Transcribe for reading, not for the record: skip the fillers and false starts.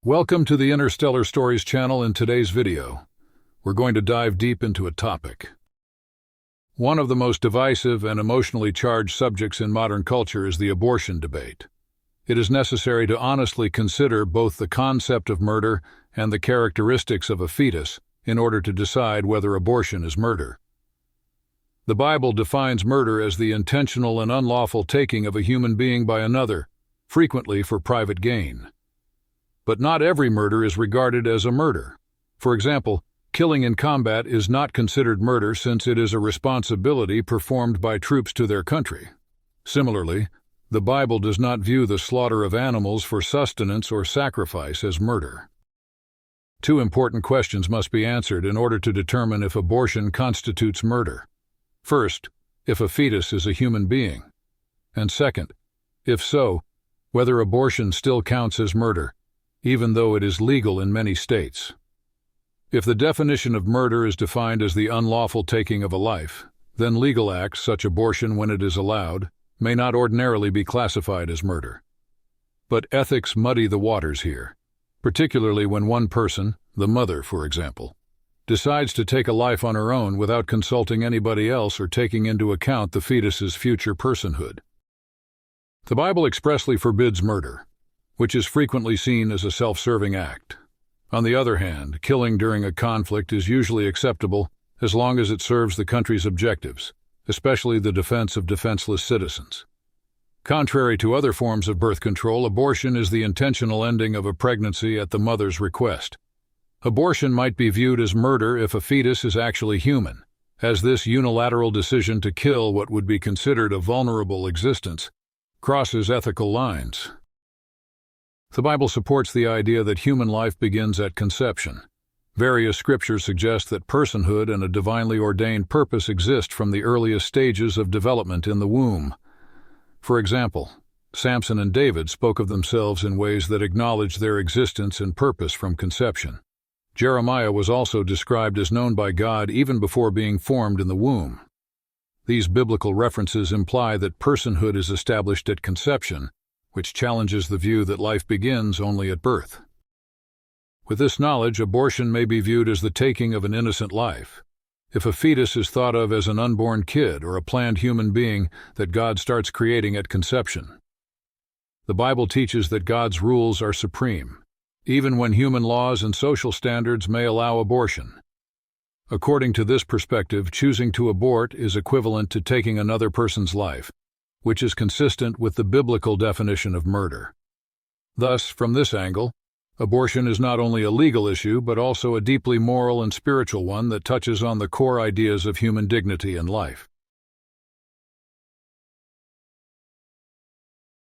Welcome to the Interstellar Stories channel. In today's video, we're going to dive deep into a topic. One of the most divisive and emotionally charged subjects in modern culture is the abortion debate. It is necessary to honestly consider both the concept of murder and the characteristics of a fetus in order to decide whether abortion is murder. The Bible defines murder as the intentional and unlawful taking of a human being by another, frequently for private gain. But not every murder is regarded as a murder. For example, killing in combat is not considered murder since it is a responsibility performed by troops to their country. Similarly, the Bible does not view the slaughter of animals for sustenance or sacrifice as murder. Two important questions must be answered in order to determine if abortion constitutes murder. First, if a fetus is a human being. And second, if so, whether abortion still counts as murder, even though it is legal in many states. If the definition of murder is defined as the unlawful taking of a life, then legal acts, such abortion when it is allowed, may not ordinarily be classified as murder. But ethics muddy the waters here, particularly when one person, the mother for example, decides to take a life on her own without consulting anybody else or taking into account the fetus's future personhood. The Bible expressly forbids murder, which is frequently seen as a self-serving act. On the other hand, killing during a conflict is usually acceptable as long as it serves the country's objectives, especially the defense of defenseless citizens. Contrary to other forms of birth control, abortion is the intentional ending of a pregnancy at the mother's request. Abortion might be viewed as murder if a fetus is actually human, as this unilateral decision to kill what would be considered a vulnerable existence crosses ethical lines. The Bible supports the idea that human life begins at conception. Various scriptures suggest that personhood and a divinely ordained purpose exist from the earliest stages of development in the womb. For example, Samson and David spoke of themselves in ways that acknowledged their existence and purpose from conception. Jeremiah was also described as known by God even before being formed in the womb. These biblical references imply that personhood is established at conception, which challenges the view that life begins only at birth. With this knowledge, abortion may be viewed as the taking of an innocent life. If a fetus is thought of as an unborn kid or a planned human being that God starts creating at conception. The Bible teaches that God's rules are supreme, even when human laws and social standards may allow abortion. According to this perspective, choosing to abort is equivalent to taking another person's life, which is consistent with the biblical definition of murder. Thus, from this angle, abortion is not only a legal issue but also a deeply moral and spiritual one that touches on the core ideas of human dignity and life.